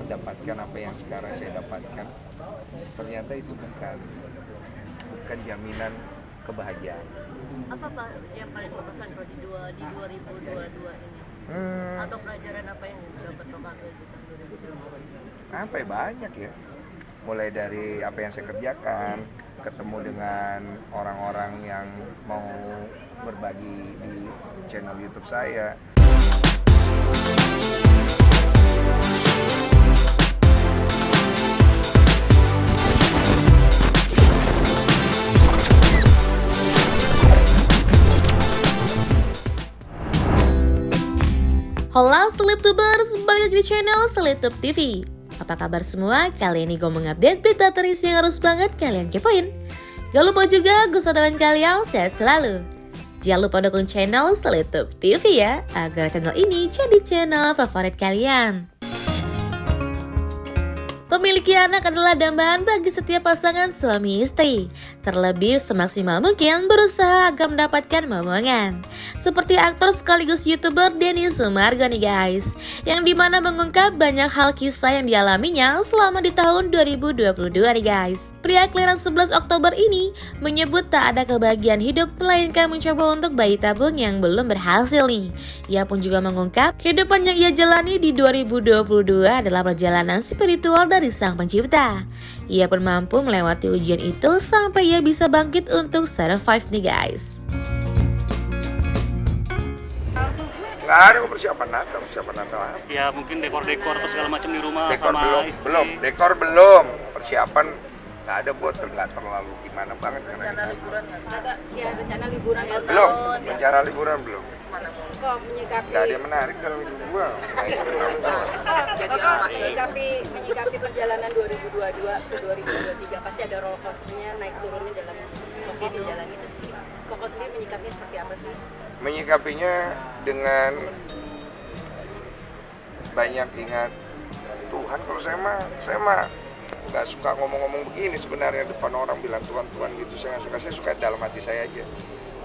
mendapatkan apa yang sekarang saya dapatkan, ternyata itu bukan jaminan kebahagiaan. Apa Pak yang paling berkesan kalau di 2022 ini? Atau pelajaran apa yang dapat Bapak ambil di tahun 2022? Apa ya, banyak ya, mulai dari apa yang saya kerjakan, ketemu dengan orang-orang yang mau berbagi di channel YouTube saya. Halo Selebtubers, balik lagi di channel Selebtub TV. Apa kabar semua? Kali ini gue mengupdate berita terisi yang harus banget kalian kepoin. Gak lupa juga gue doain kalian sehat selalu. Jangan lupa dukung channel Selebtub TV ya, agar channel ini jadi channel favorit kalian. Memiliki anak adalah dambaan bagi setiap pasangan suami istri. Terlebih semaksimal mungkin berusaha agar mendapatkan momongan. Seperti aktor sekaligus YouTuber Denny Sumargo nih guys, yang dimana mengungkap banyak hal kisah yang dialaminya selama di tahun 2022 nih guys. Pria kelahiran 11 Oktober ini menyebut tak ada kebahagiaan hidup melainkan mencoba untuk bayi tabung yang belum berhasil nih. Ia pun juga mengungkap kehidupan yang ia jalani di 2022 adalah perjalanan spiritual dari Sang Pencipta. Ia pun mampu melewati ujian itu sampai ia bisa bangkit untuk survive nih guys. Nggak ada kok persiapan Natal. Ya mungkin dekor-dekor atau segala macam di rumah Dekor sama istri. dekor belum, persiapan nggak ada, buat nggak terlalu gimana banget karena Rencana liburan ya, rencana liburan ya belum, tahun ya. rencana liburan belum. Kok menyikapi Nggak ada yang menarik dalam hidup gua. jadi menyikapi perjalanan 2022 ke 2023 pasti ada roller coaster-nya, naik turunnya dalam di jalan itu sendiri. Koko sendiri menyikapinya seperti apa sih? Menyikapinya dengan banyak ingat Tuhan. Kalau saya mah nggak suka ngomong-ngomong begini sebenarnya depan orang bilang Tuhan gitu. Saya nggak suka. Saya suka dalam hati saya aja.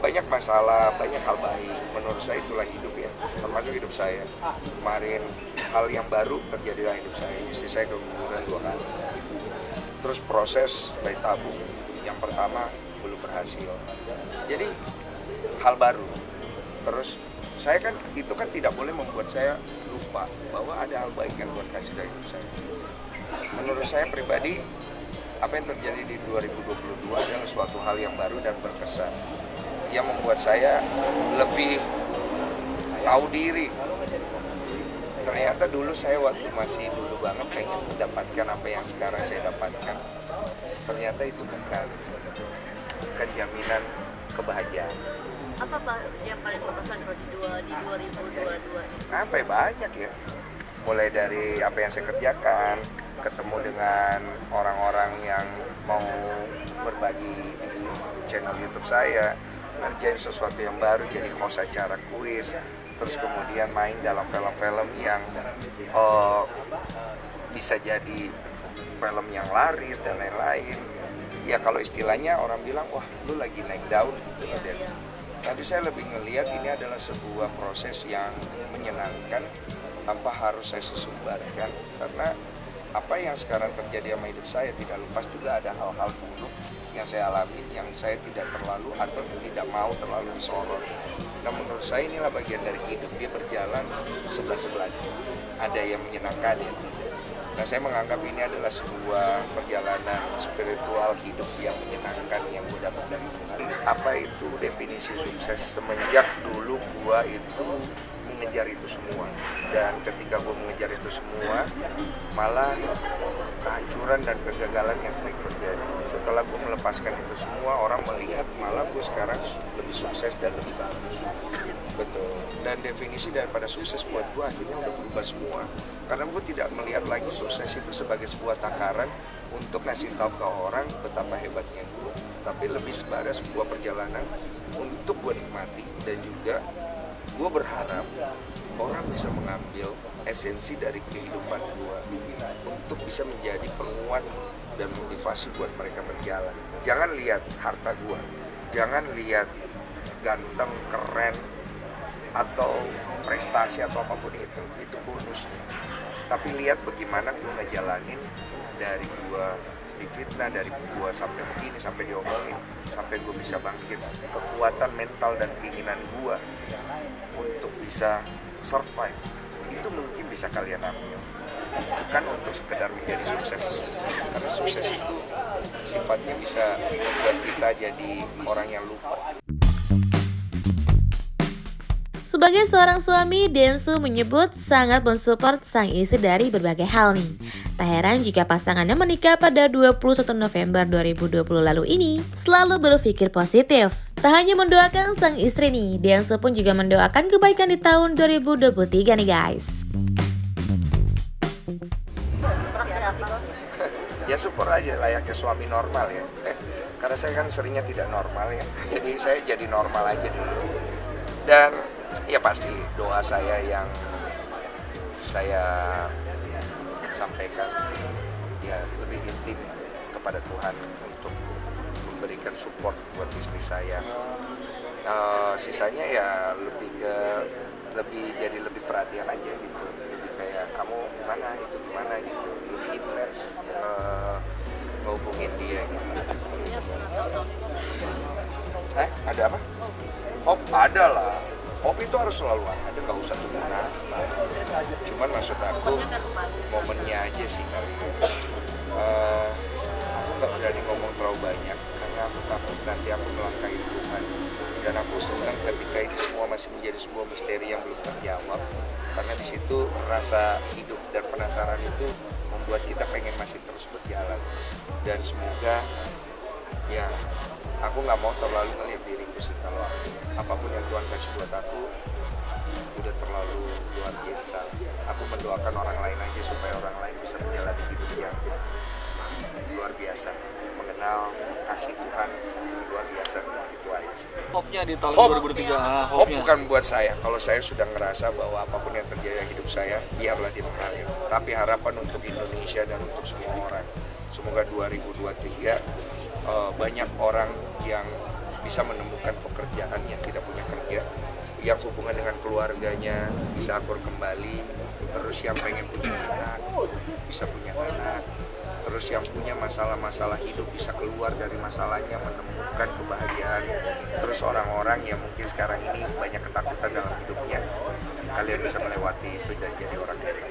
Banyak masalah, banyak hal baik. Menurut saya itulah hidup ya, termasuk hidup saya. Kemarin hal yang baru terjadi dalam hidup saya. Istri saya keguguran 2 kali. Terus proses bayi tabung yang pertama belum berhasil. Jadi hal baru. Terus saya kan itu kan tidak boleh membuat saya lupa bahwa ada hal baik yang Tuhan kasih dari hidup saya. Menurut saya pribadi, apa yang terjadi di 2022 adalah suatu hal yang baru dan berkesan, yang membuat saya lebih tahu diri. Ternyata dulu saya waktu masih dulu banget pengen mendapatkan apa yang sekarang saya dapatkan. Ternyata itu bukan jaminan kebahagiaan. Apa Pak yang paling berkesan kalau di 2022 ini? Apa ya, banyak ya, mulai dari apa yang saya kerjakan, ketemu dengan orang-orang yang mau berbagi di channel YouTube saya, ngerjain sesuatu yang baru, jadi host acara kuis, terus kemudian main dalam film-film yang bisa jadi film yang laris dan lain-lain. Ya kalau istilahnya orang bilang, wah lu lagi naik daun gitu. Dan tapi saya lebih ngelihat ini adalah sebuah proses yang menyenangkan tanpa harus saya sesumbarkan, karena apa yang sekarang terjadi sama hidup saya tidak lepas juga ada hal-hal buruk yang saya alami yang saya tidak terlalu atau tidak mau terlalu disorot. Nah menurut saya inilah bagian dari hidup, dia berjalan sebelah-sebelahnya, ada yang menyenangkan ya tidak. Nah saya menganggap ini adalah sebuah perjalanan spiritual hidup yang menyenangkan yang gue dapat dari Tuhan. Apa itu definisi sukses? Semenjak dulu gue itu mengejar itu semua, dan ketika gue mengejar itu semua malah kehancuran dan kegagalan yang sering terjadi. Setelah gue melepaskan itu semua, orang melihat malah gue sekarang lebih sukses dan lebih bagus. Betul. Dan definisi daripada sukses buat gue akhirnya udah berubah semua, karena gue tidak melihat lagi sukses itu sebagai sebuah takaran untuk ngasih tahu ke orang betapa hebatnya gue, tapi lebih sebagai sebuah perjalanan untuk gue nikmati. Dan juga gue berharap orang bisa mengambil esensi dari kehidupan gue untuk bisa menjadi penguat dan motivasi buat mereka berjalan. Jangan lihat harta gue, jangan lihat ganteng, keren, atau prestasi atau apapun itu bonusnya. Tapi lihat bagaimana gue ngejalanin dari gue difitnah, dari gue sampai begini, sampai diomongin, sampai gue bisa bangkit. Kekuatan mental dan keinginan gue untuk bisa survive, itu mungkin bisa kalian ambil. Bukan untuk sekedar menjadi sukses, karena sukses itu sifatnya bisa membuat kita jadi orang yang lupa. Sebagai seorang suami, Densu menyebut sangat mensupport sang istri dari berbagai hal nih. Tak heran jika pasangannya menikah pada 21 November 2020 lalu ini selalu berpikir positif. Tak hanya mendoakan sang istri nih, Densu pun juga mendoakan kebaikan di tahun 2023 nih guys. Ya support aja layaknya suami normal ya. Karena saya kan seringnya tidak normal ya. Jadi saya jadi normal aja dulu. Dan ya pasti doa saya yang saya sampaikan ya lebih intim kepada Tuhan untuk memberikan support buat istri saya. Sisanya ya lebih perhatian aja gitu. Lebih kayak kamu gimana, itu gimana gitu. Lebih intens ngehubungin dia gitu. Ada apa? Ada lah. Hobi itu harus selalu ada, gak usah tunggu Natal. Cuman maksud aku momennya aja sih kali. Aku gak berani ngomong terlalu banyak karena aku takut nanti aku melangkahi Tuhan. Dan aku senang ketika ini semua masih menjadi sebuah misteri yang belum terjawab. Karena di situ rasa hidup dan penasaran itu membuat kita pengen masih terus berjalan. Dan semoga ya aku nggak mau terlalu melihat diriku sih, kalau apapun yang Tuhan kasih buat aku udah terlalu luar biasa. Aku mendoakan orang lain aja supaya orang lain bisa menjalani hidup yang luar biasa, mengenal kasih Tuhan luar biasa. Itu aja sih. Hope-nya di tahun 2023. Hope bukan buat saya. Kalau saya sudah ngerasa bahwa apapun yang terjadi dalam hidup saya, biarlah dia mengalir. Tapi harapan untuk Indonesia dan untuk semua orang, semoga 2023 banyak orang yang bisa menemukan pekerjaan yang tidak punya kerja, yang hubungan dengan keluarganya bisa akur kembali, terus yang pengen punya anak bisa punya anak, terus yang punya masalah-masalah hidup bisa keluar dari masalahnya, menemukan kebahagiaan. Terus orang-orang yang mungkin sekarang ini banyak ketakutan dalam hidupnya, kalian bisa melewati itu dan jadi orang hebat.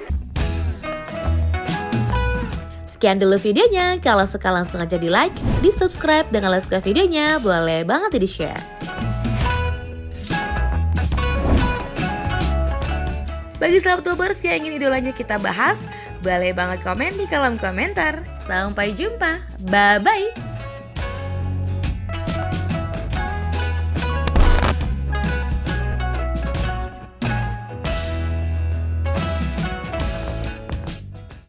Sekian dulu videonya, kalau suka langsung aja di like, di subscribe, dan kalau suka videonya boleh banget di share. Bagi Slaptubers yang ingin idolanya kita bahas, boleh banget komen di kolom komentar. Sampai jumpa, bye-bye!